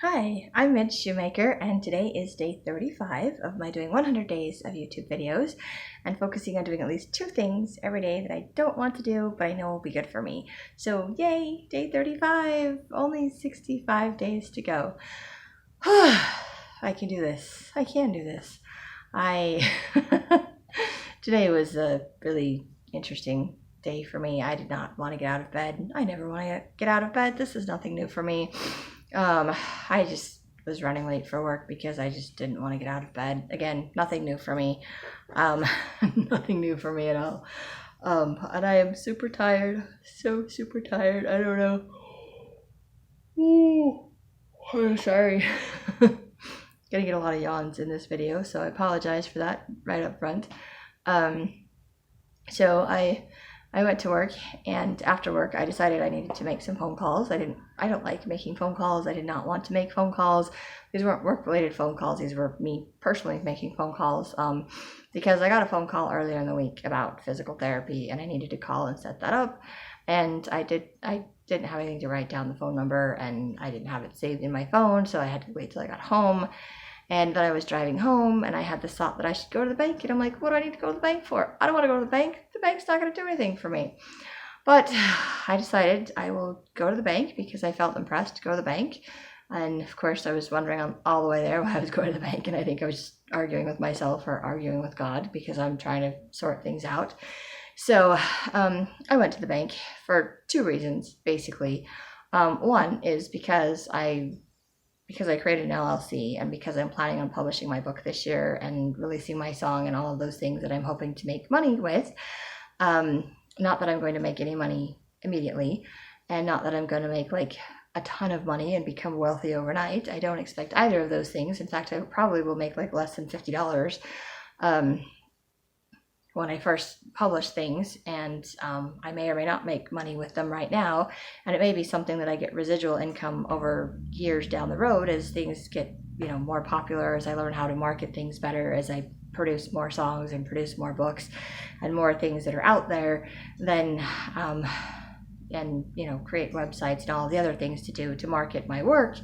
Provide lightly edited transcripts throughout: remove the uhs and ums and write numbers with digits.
Hi, I'm Midge Shoemaker, and today is day 35 of my doing 100 days of YouTube videos and focusing on doing at least 2 things every day that I don't want to do, but I know will be good for me. So yay, day 35, only 65 days to go. I can do this. I can do this. Today was a really interesting day for me. I did not want to get out of bed. I never want to get out of bed. This is nothing new for me. I just was running late for work because I just didn't want to get out of bed. Again, nothing new for me. Nothing new for me at all. And I am super tired. So super tired. I don't know. Ooh, I'm sorry. Gonna get a lot of yawns in this video, so I apologize for that right up front. So I went to work, and after work I decided I needed to make some phone calls. I don't like making phone calls. I did not want to make phone calls. These weren't work-related phone calls. These were me personally making phone calls because I got a phone call earlier in the week about physical therapy, and I needed to call and set that up. And I didn't have anything to write down the phone number, and I didn't have it saved in my phone, so I had to wait till I got home. And then I was driving home, and I had this thought that I should go to the bank. And I'm like, what do I need to go to the bank for? I don't want to go to the bank. The bank's not going to do anything for me. But I decided I will go to the bank because I felt impressed to go to the bank. And of course, I was wondering all the way there why I was going to the bank. And I think I was just arguing with myself or arguing with God because I'm trying to sort things out. So I went to the bank for 2 reasons, basically. One is because I created an LLC and because I'm planning on publishing my book this year and releasing my song and all of those things that I'm hoping to make money with. Not that I'm going to make any money immediately, and not that I'm going to make like a ton of money and become wealthy overnight. I don't expect either of those things. In fact, I probably will make like less than $50 when I first publish things, and I may or may not make money with them right now, and it may be something that I get residual income over years down the road as things get more popular, as I learn how to market things better, as I produce more songs and produce more books and more things that are out there, then and create websites and all the other things to do to market my work,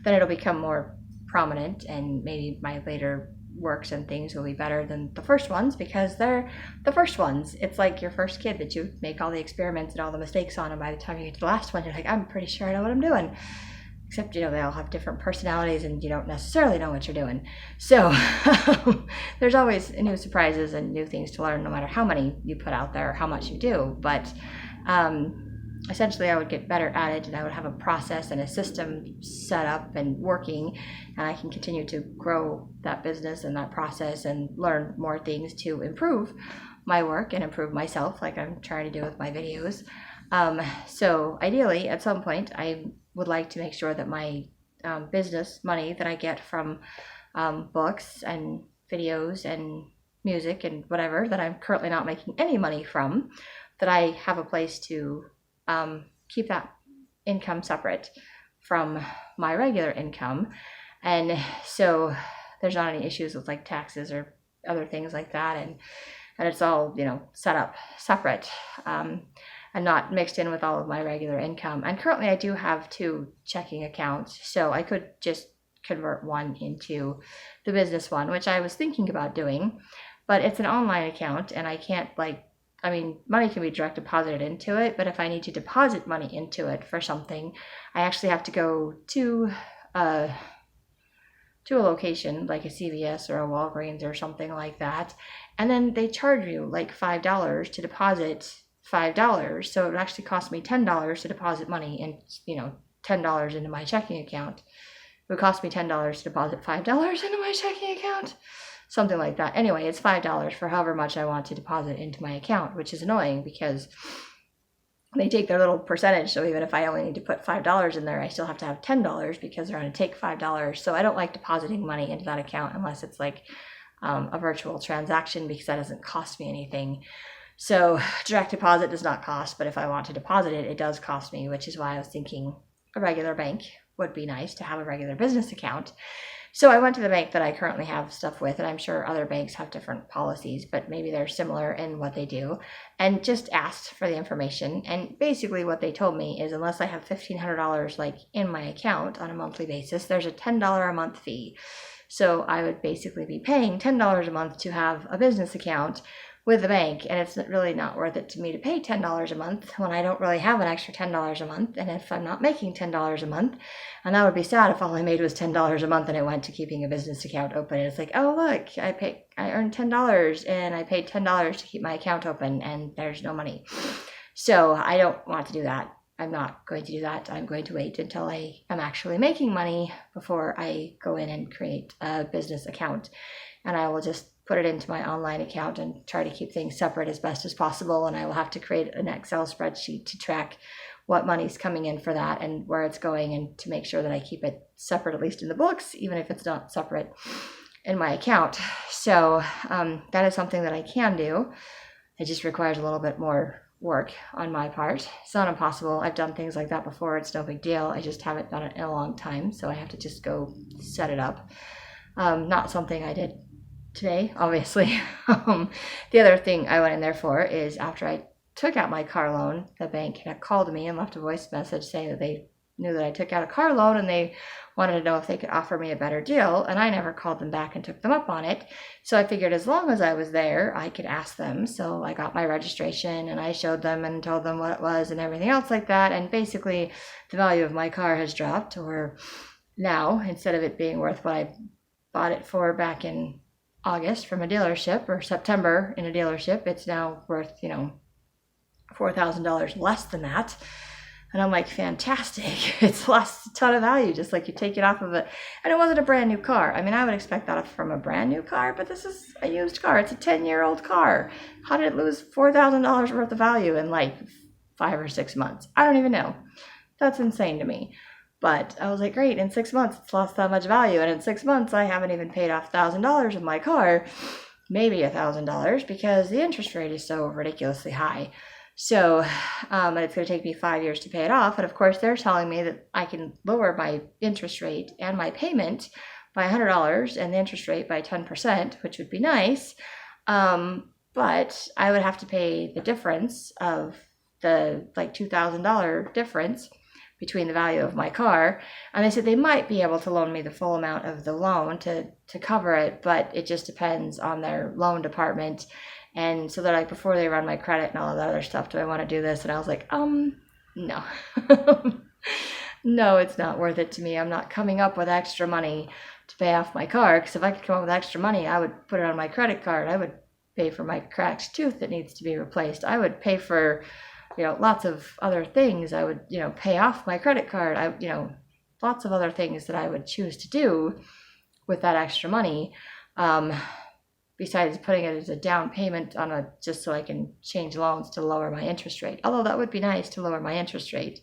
then it'll become more prominent, and maybe my later works and things will be better than the first ones because they're the first ones. It's like your first kid that you make all the experiments and all the mistakes on, and by the time you get to the last one, you're like, I'm pretty sure I know what I'm doing. Except, they all have different personalities and you don't necessarily know what you're doing. So there's always new surprises and new things to learn no matter how many you put out there or how much you do. But essentially I would get better at it, and I would have a process and a system set up and working, and I can continue to grow that business and that process and learn more things to improve my work and improve myself like I'm trying to do with my videos. So ideally at some point I would like to make sure that my business money that I get from books and videos and music and whatever that I'm currently not making any money from, that I have a place to keep that income separate from my regular income. And so there's not any issues with like taxes or other things like that, and it's all set up separate and not mixed in with all of my regular income. And currently I do have 2 checking accounts, so I could just convert one into the business one, which I was thinking about doing, but it's an online account and I can't money can be direct deposited into it, but if I need to deposit money into it for something, I actually have to go to a location like a CVS or a Walgreens or something like that, and then they charge you like $5 to deposit $5. So it would actually cost me $10 to deposit money and $10 into my checking account. It would cost me $10 to deposit $5 into my checking account. Something like that. Anyway, it's $5 for however much I want to deposit into my account, which is annoying because they take their little percentage. So even if I only need to put $5 in there, I still have to have $10 because they're going to take $5. So I don't like depositing money into that account unless it's like a virtual transaction, because that doesn't cost me anything. So direct deposit does not cost, but if I want to deposit it, it does cost me, which is why I was thinking a regular bank would be nice to have a regular business account. So I went to the bank that I currently have stuff with, and I'm sure other banks have different policies, but maybe they're similar in what they do, and just asked for the information. And basically what they told me is unless I have $1,500 like in my account on a monthly basis, there's a $10 a month fee. So I would basically be paying $10 a month to have a business account with the bank, and it's really not worth it to me to pay $10 a month when I don't really have an extra $10 a month, and if I'm not making $10 a month, and that would be sad if all I made was $10 a month and it went to keeping a business account open. It's like, oh look, I earned $10 and I paid $10 to keep my account open and there's no money. So I don't want to do that. I'm not going to do that. I'm going to wait until I am actually making money before I go in and create a business account. And I will just put it into my online account and try to keep things separate as best as possible. And I will have to create an Excel spreadsheet to track what money's coming in for that and where it's going, and to make sure that I keep it separate, at least in the books, even if it's not separate in my account. So that is something that I can do. It just requires a little bit more work on my part. It's not impossible. I've done things like that before. It's no big deal. I just haven't done it in a long time, so I have to just go set it up. Not something I did today, obviously. The other thing I went in there for is after I took out my car loan, the bank had called me and left a voice message saying that they knew that I took out a car loan and they wanted to know if they could offer me a better deal, and I never called them back and took them up on it. So I figured as long as I was there, I could ask them. So I got my registration and I showed them and told them what it was and everything else like that, and basically the value of my car has dropped, or now, instead of it being worth what I bought it for back in August from a dealership, or September in a dealership, it's now worth, $4,000 less than that. And I'm like, fantastic. It's lost a ton of value, just like you take it off of it. And it wasn't a brand new car. I mean, I would expect that from a brand new car, but this is a used car. It's a 10-year-old car. How did it lose $4,000 worth of value in like 5 or 6 months? I don't even know. That's insane to me. But I was like, great, in 6 months, it's lost that much value. And in 6 months, I haven't even paid off $1,000 of my car, maybe $1,000, because the interest rate is so ridiculously high. So and it's going to take me 5 years to pay it off. And of course, they're telling me that I can lower my interest rate and my payment by $100 and the interest rate by 10%, which would be nice. But I would have to pay the difference of the like $2,000 difference between the value of my car. And they said they might be able to loan me the full amount of the loan to cover it, but it just depends on their loan department. And so they're like, before they run my credit and all of that other stuff, do I want to do this? And I was like, no. No, it's not worth it to me. I'm not coming up with extra money to pay off my car, because if I could come up with extra money, I would put it on my credit card. I would pay for my cracked tooth that needs to be replaced. I would pay for, lots of other things. I would, pay off my credit card. Lots of other things that I would choose to do with that extra money. Besides putting it as a down payment on just so I can change loans to lower my interest rate. Although that would be nice to lower my interest rate.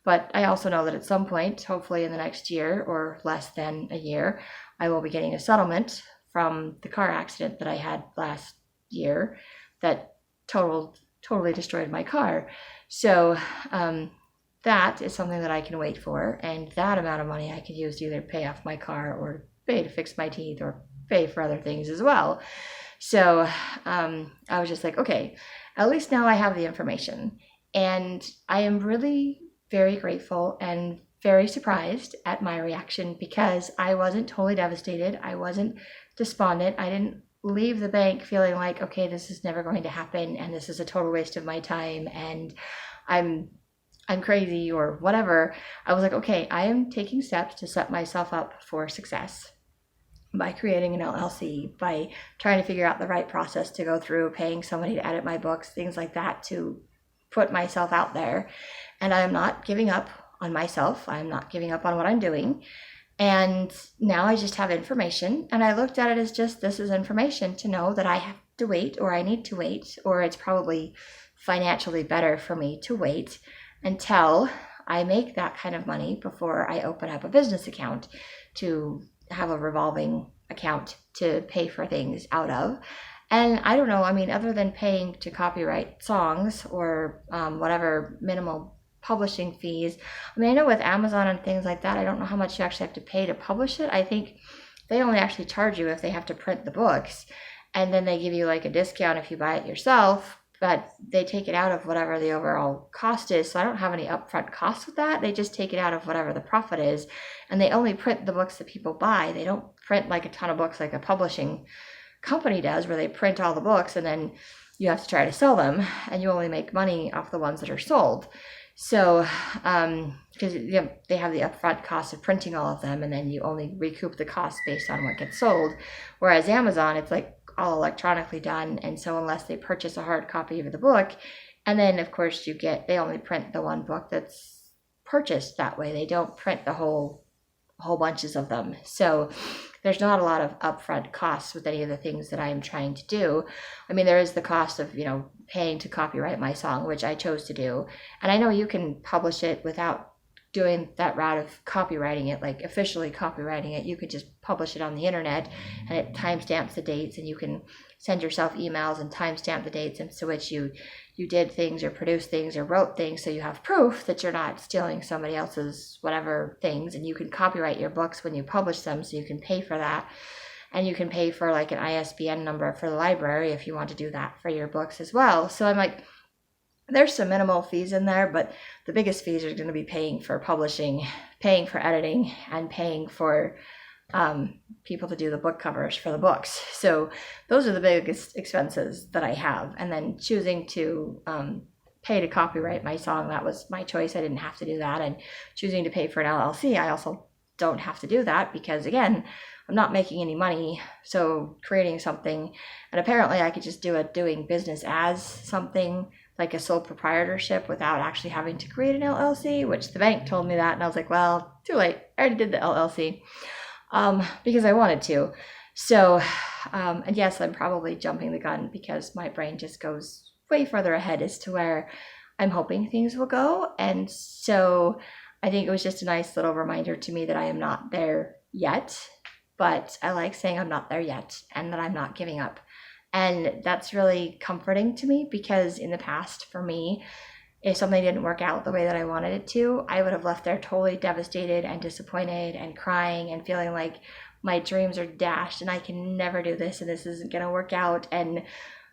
But I also know that at some point, hopefully in the next year or less than a year, I will be getting a settlement from the car accident that I had last year that totally destroyed my car. So that is something that I can wait for. And that amount of money I could use to either pay off my car or pay to fix my teeth or pay for other things as well. So I was just like, okay, at least now I have the information. And I am really very grateful and very surprised at my reaction, because I wasn't totally devastated. I wasn't despondent. I didn't leave the bank feeling like, okay, this is never going to happen and this is a total waste of my time and I'm crazy or whatever. I was like, okay, I am taking steps to set myself up for success by creating an LLC, by trying to figure out the right process to go through, paying somebody to edit my books, things like that, to put myself out there. And I am not giving up on myself. I'm not giving up on what I'm doing. And now I just have information. And I looked at it as just, this is information to know that I have to wait, or I need to wait, or it's probably financially better for me to wait until I make that kind of money before I open up a business account to have a revolving account to pay for things out of. And I don't know, other than paying to copyright songs or whatever minimal publishing fees. I mean, I know with Amazon and things like that, I don't know how much you actually have to pay to publish it. I think they only actually charge you if they have to print the books, and then they give you like a discount if you buy it yourself, but they take it out of whatever the overall cost is. So I don't have any upfront costs with that. They just take it out of whatever the profit is, and they only print the books that people buy. They don't print like a ton of books like a publishing company does, where they print all the books and then you have to try to sell them, and you only make money off the ones that are sold. So, because they have the upfront cost of printing all of them, and then you only recoup the cost based on what gets sold. Whereas Amazon, it's like all electronically done, and so unless they purchase a hard copy of the book, and then of course they only print the one book that's purchased that way. They don't print the whole bunches of them. So there's not a lot of upfront costs with any of the things that I am trying to do. I mean, there is the cost of, paying to copyright my song, which I chose to do. And I know you can publish it without doing that route of copywriting it, like officially copywriting it. You could just publish it on the internet, and it timestamps the dates, and you can send yourself emails and timestamp the dates into which you did things or produced things or wrote things, so you have proof that you're not stealing somebody else's whatever things. And you can copyright your books when you publish them, so you can pay for that. And you can pay for like an ISBN number for the library if you want to do that for your books as well. So I'm like, there's some minimal fees in there, but the biggest fees are going to be paying for publishing, paying for editing, and paying for people to do the book covers for the books. So those are the biggest expenses that I have. And then choosing to pay to copyright my song, that was my choice. I didn't have to do that. And choosing to pay for an LLC, I also don't have to do that, because again, I'm not making any money. So creating something, and apparently I could just do it doing business as something like a sole proprietorship without actually having to create an LLC, which the bank told me that. And I was like, well, too late. I already did the LLC because I wanted to. So, and yes, I'm probably jumping the gun because my brain just goes way further ahead as to where I'm hoping things will go. And so I think it was just a nice little reminder to me that I am not there yet, but I like saying I'm not there yet and that I'm not giving up. And that's really comforting to me, because in the past, for me, if something didn't work out the way that I wanted it to, I would have left there totally devastated and disappointed and crying and feeling like my dreams are dashed and I can never do this and this isn't going to work out and,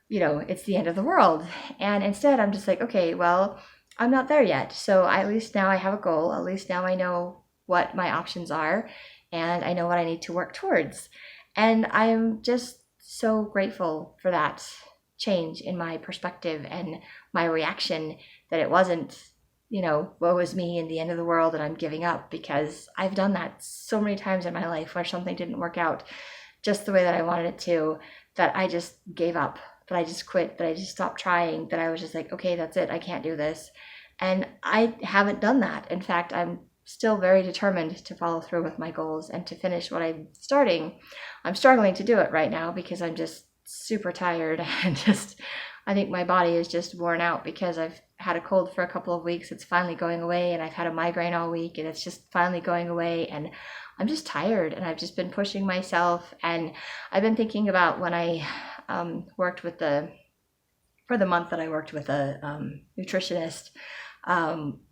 it's the end of the world. And instead, I'm just like, okay, well, I'm not there yet. So at least now I have a goal. At least now I know what my options are and I know what I need to work towards. And I'm just so grateful for that change in my perspective and my reaction, that it wasn't, woe is me and the end of the world and I'm giving up, because I've done that so many times in my life where something didn't work out just the way that I wanted it to, that I just gave up, that I just quit, that I just stopped trying, that I was just like, okay, that's it, I can't do this. And I haven't done that. In fact, I'm still very determined to follow through with my goals and to finish what I'm starting. I'm struggling to do it right now because I'm just super tired and I think my body is just worn out because I've had a cold for a couple of weeks. It's finally going away, and I've had a migraine all week and it's just finally going away, and I'm just tired, and I've just been pushing myself. And I've been thinking about when I worked with for the month that I worked with a nutritionist,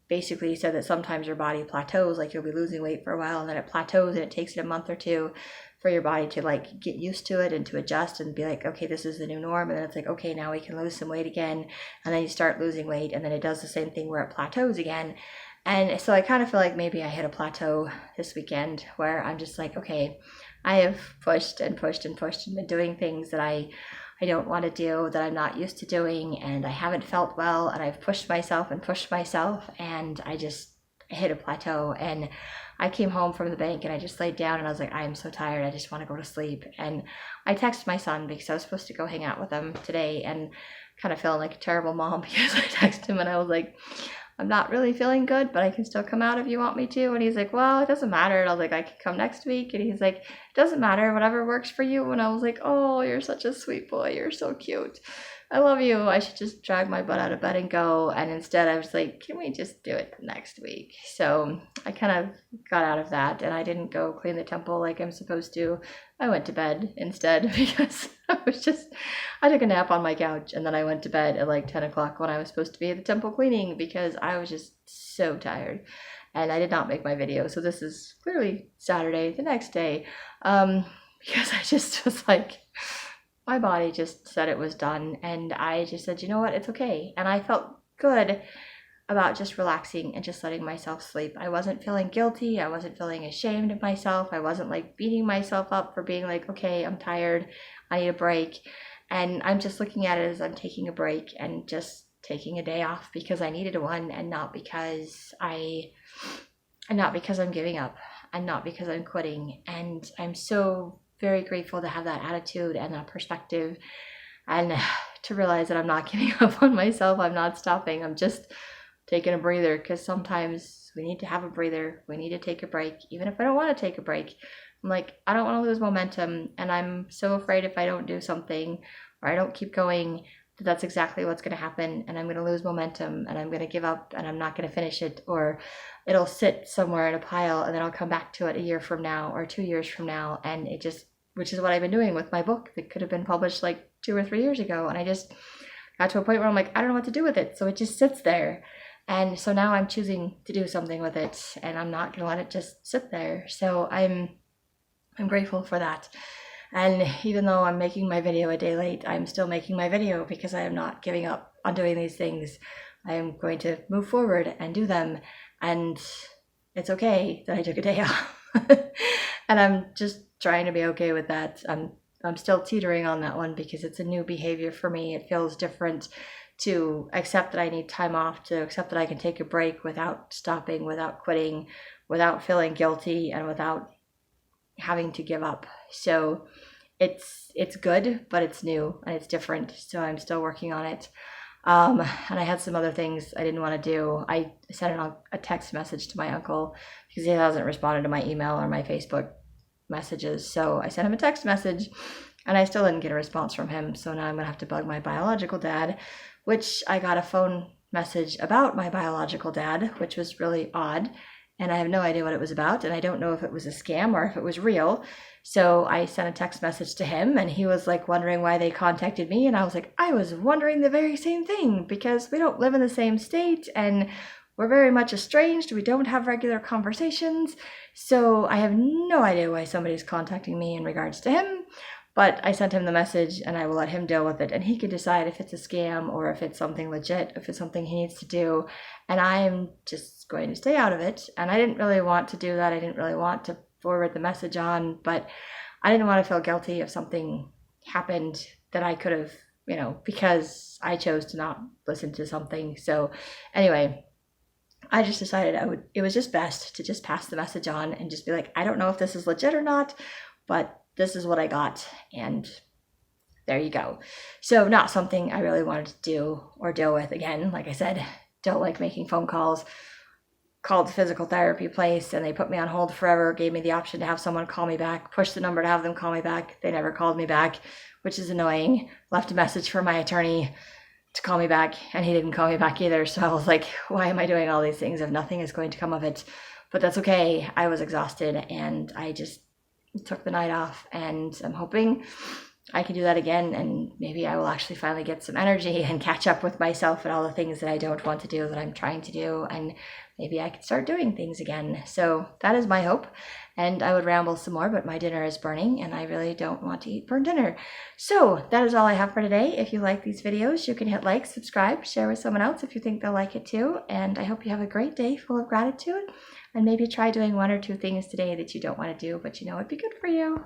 basically said that sometimes your body plateaus, like you'll be losing weight for a while and then it plateaus, and it takes it a month or two for your body to like get used to it and to adjust and be like, okay, this is the new norm. And then it's like, okay, now we can lose some weight again. And then you start losing weight, and then it does the same thing where it plateaus again. And so I kind of feel like maybe I hit a plateau this weekend where I'm just like, okay, I have pushed and pushed and pushed and been doing things that I don't want to do, that I'm not used to doing, and I haven't felt well, and I've pushed myself, and I just hit a plateau. And I came home from the bank and I just laid down and I was like, I am so tired, I just want to go to sleep. And I texted my son because I was supposed to go hang out with him today, and kind of feeling like a terrible mom because I texted him and I was like, I'm not really feeling good, but I can still come out if you want me to. And he's like, well, it doesn't matter. And I was like, I can come next week. And he's like, it doesn't matter, whatever works for you. And I was like, oh, you're such a sweet boy. You're so cute. I love you. I should just drag my butt out of bed and go. And instead, I was like, can we just do it next week? So I kind of got out of that, and I didn't go clean the temple like I'm supposed to. I went to bed instead because I took a nap on my couch, and then I went to bed at like 10 o'clock when I was supposed to be at the temple cleaning because I was just so tired. And I did not make my video. So this is clearly Saturday, the next day, because I just was like, my body just said it was done, and I just said, you know what, it's okay. And I felt good about just relaxing and just letting myself sleep. I wasn't feeling guilty. I wasn't feeling ashamed of myself. I wasn't like beating myself up for being like, okay, I'm tired, I need a break. And I'm just looking at it as I'm taking a break and just taking a day off because I needed one, and not because I'm giving up, and not because I'm quitting. And I'm so very grateful to have that attitude and that perspective, and to realize that I'm not giving up on myself. I'm not stopping. I'm just taking a breather, because sometimes we need to have a breather. We need to take a break, even if I don't want to take a break. I'm like, I don't want to lose momentum, and I'm so afraid if I don't do something or I don't keep going, that's exactly what's going to happen, and I'm going to lose momentum, and I'm going to give up, and I'm not going to finish it, or it'll sit somewhere in a pile, and then I'll come back to it a year from now or 2 years from now, and it just, which is what I've been doing with my book that could have been published like 2 or 3 years ago, and I just got to a point where I'm like, I don't know what to do with it, so it just sits there. And so now I'm choosing to do something with it, and I'm not going to let it just sit there. So I'm grateful for that. And even though I'm making my video a day late, I'm still making my video because I am not giving up on doing these things. I am going to move forward and do them. And it's okay that I took a day off. And I'm just trying to be okay with that. I'm still teetering on that one because it's a new behavior for me. It feels different to accept that I need time off, to accept that I can take a break without stopping, without quitting, without feeling guilty, and without having to give up. So it's good, but it's new and it's different. So I'm still working on it. And I had some other things I didn't want to do. I sent a text message to my uncle because he hasn't responded to my email or my Facebook messages. So I sent him a text message, and I still didn't get a response from him. So now I'm going to have to bug my biological dad, which I got a phone message about my biological dad, which was really odd. And I have no idea what it was about. And I don't know if it was a scam or if it was real. So I sent a text message to him, and he was like wondering why they contacted me. And I was like, I was wondering the very same thing, because we don't live in the same state and we're very much estranged. We don't have regular conversations. So I have no idea why somebody's contacting me in regards to him. But I sent him the message, and I will let him deal with it. And he can decide if it's a scam or if it's something legit, if it's something he needs to do. And I am just going to stay out of it. And I didn't really want to do that. I didn't really want to forward the message on, but I didn't want to feel guilty if something happened that I could have, because I chose to not listen to something. So anyway, I just decided it was just best to just pass the message on and just be like, I don't know if this is legit or not, but this is what I got, and there you go. So not something I really wanted to do or deal with again. Like I said, don't like making phone calls. Called the physical therapy place, and they put me on hold forever, gave me the option to have someone call me back, pushed the number to have them call me back. They never called me back, which is annoying. Left a message for my attorney to call me back, and he didn't call me back either. So I was like, why am I doing all these things if nothing is going to come of it? But that's okay. I was exhausted, and I just took the night off, and I'm hoping I can do that again, and maybe I will actually finally get some energy and catch up with myself and all the things that I don't want to do that I'm trying to do, and maybe I can start doing things again. So that is my hope, and I would ramble some more, but my dinner is burning, and I really don't want to eat burnt dinner. So that is all I have for today. If you like these videos, you can hit like, subscribe, share with someone else if you think they'll like it too, and I hope you have a great day full of gratitude. And maybe try doing 1 or 2 things today that you don't want to do, but it'd be good for you.